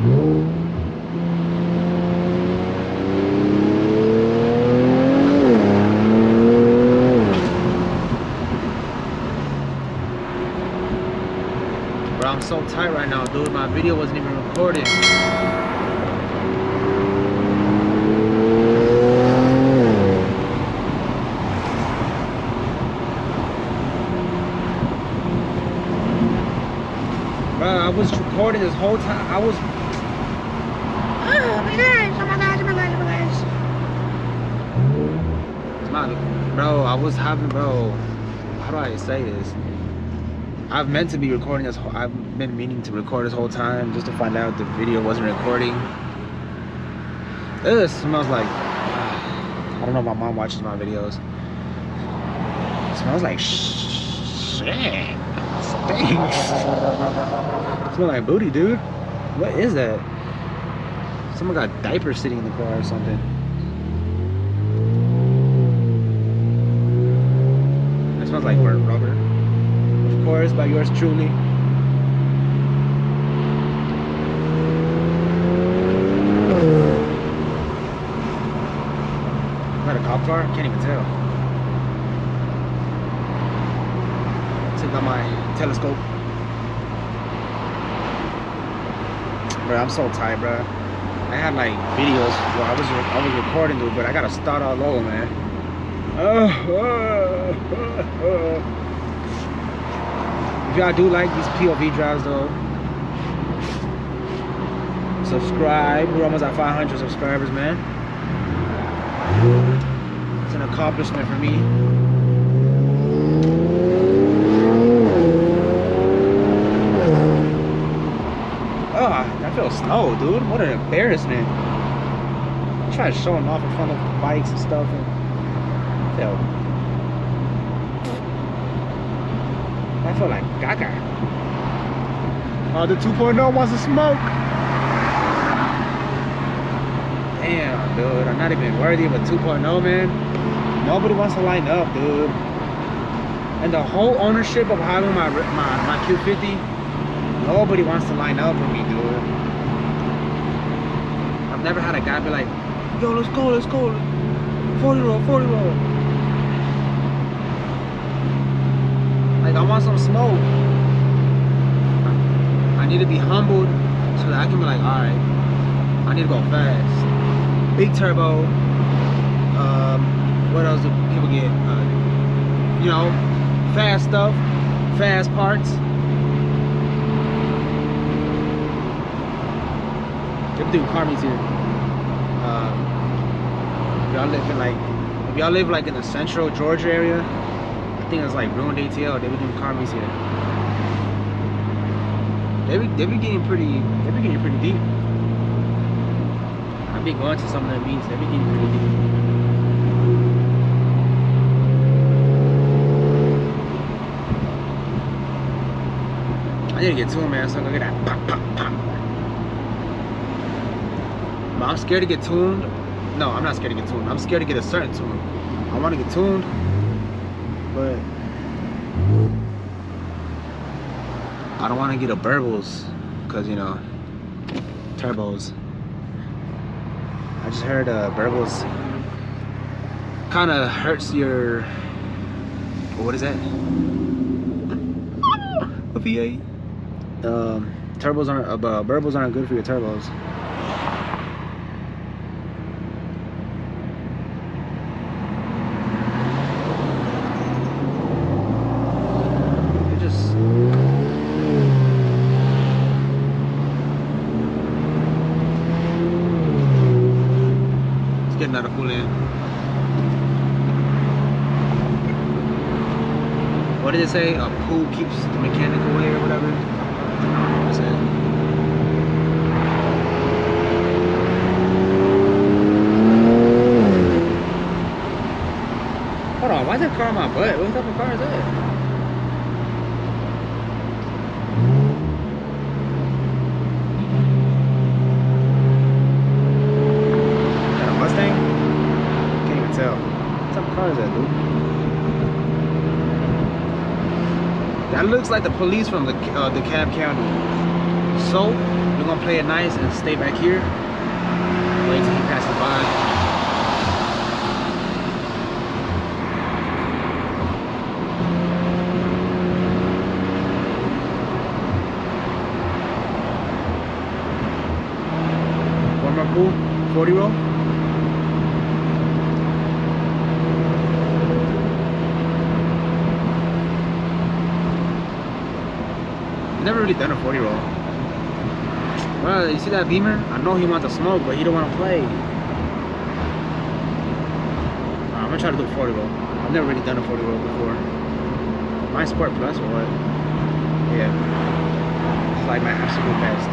Bro, I'm so tight right now, dude. My video wasn't even recorded. Bro, I was recording this whole time. I was. Oh my gosh! Oh my gosh! Oh my gosh! Oh my gosh! It's my, bro. I was having, bro. How do I say this? I've meant to be recording this. I've been meaning to record this whole time just to find out the video wasn't recording. It smells like. I don't know if my mom watches my videos. It smells like shit. Stinks. It smells like booty, dude. What is that? Someone got diapers sitting in the car or something. It smells like burnt rubber. Of course, by yours truly. Is that a cop car? Can't even tell. Take out my telescope. Bro, I'm so tired, bro. I had like videos where I was recording, dude, but I gotta start all over, man. If y'all do like these POV drives, though, subscribe. We're almost at 500 subscribers, man. It's an accomplishment for me. Oh, I feel snow, dude. What an embarrassment. I tried showing off in front of bikes and stuff, and I feel like gaga. Oh, the 2.0 wants to smoke. Damn, dude. I'm not even worthy of a 2.0, man. Nobody wants to line up, dude. And the whole ownership of having my Q50, nobody wants to line up with me, dude. I've never had a guy be like, yo, let's go, let's go. 40 roll, 40 roll. Like, I want some smoke. I need to be humbled so that I can be like, alright, I need to go fast. Big turbo. What else do people get? You know, fast stuff, fast parts. They're doing car meets here. If y'all live like in the central Georgia area, I think it's like Ruined ATL. They be doing car meets here. They be getting pretty deep. I be going to some of their meets. They be getting pretty deep. I need to get tuned, man, so I can get that pop, pop, pop. But I'm scared to get tuned. No, I'm not scared to get tuned. I'm scared to get a certain tune. I want to get tuned, but I don't want to get a Burbles, because, you know, turbos. I just heard Burbles kind of hurts your, what is that? A V8. Turbos aren't, Burbles aren't good for your turbos. Getting out of full in. What did it say? A pool keeps the mechanic away or whatever? What's that? Hold on, why is that car on my butt? What type of car is that? That looks like the police from the DeKalb County. So we're gonna play it nice and stay back here. Wait till he passes by. Pool, 40 roll. Never really done a 40 roll. Well, you see that Beamer? I know he wants to smoke, but he don't want to play. I'm gonna try to do a 40 roll. I've never really done a 40 roll before. My Sport Plus or what? Yeah. It's like my absolute best.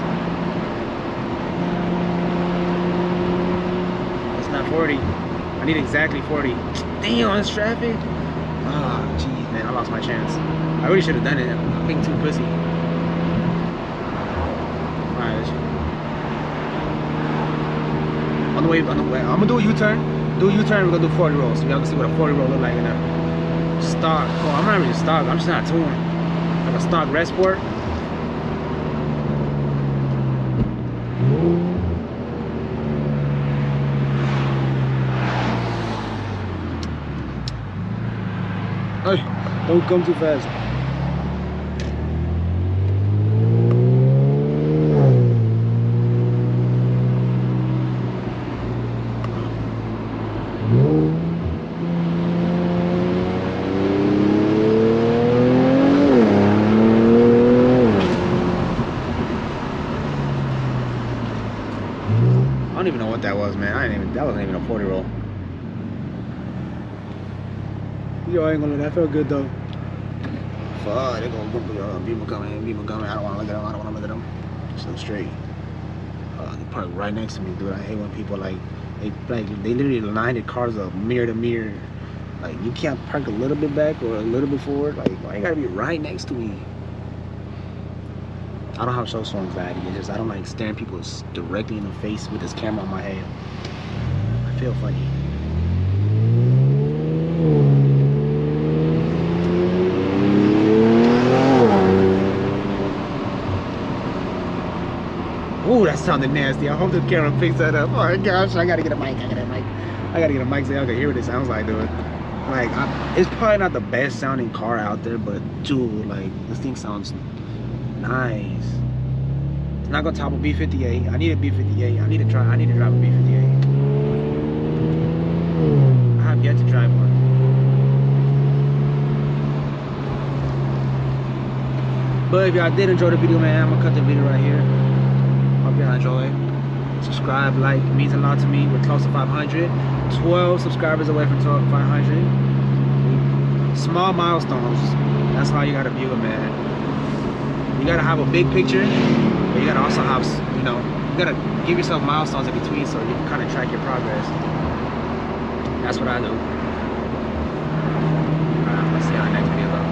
40. I need exactly 40. Damn, it's traffic. Ah, oh, jeez, man, I lost my chance. I really should have done it. I'm being too pussy. Alright, on the way. I'm gonna do a U-turn. Do a U-turn. We're gonna do 40 rolls. So y'all can see what a 40 roll look like in a stock. Oh, I'm not really stock. I'm just not tuned. Like a stock Red Sport. Hey, don't come too fast. I don't even know what that was, man. That wasn't even a 40 roll. Yo, I ain't gonna lie, that felt good though. Fuck, they're gonna people coming. I don't wanna look at them. So straight. They park right next to me, dude. I hate when people they literally line their cars up mirror to mirror. Like, you can't park a little bit back or a little bit forward. Like, why you gotta be right next to me? I don't have social anxiety. It's just I don't like staring people directly in the face with this camera on my head. I feel funny. Ooh, that sounded nasty. I hope the camera picks that up. Oh my gosh, I gotta get a mic. I gotta get a mic so y'all can hear what it sounds like, dude. Like, it's probably not the best sounding car out there, but dude, like, this thing sounds nice. It's not gonna top a B58. I need a B58. I need to drive a B58. I have yet to drive one. But if y'all did enjoy the video, man, I'm gonna cut the video right here. Hope y'all enjoy. Subscribe, like, it means a lot to me. We're close to 500. 12 subscribers away from 500. Small milestones. That's how you gotta view it, man. You gotta have a big picture, but you gotta also have, you gotta give yourself milestones in between so you can kind of track your progress. That's what I do. Alright, let's see you on the next video though.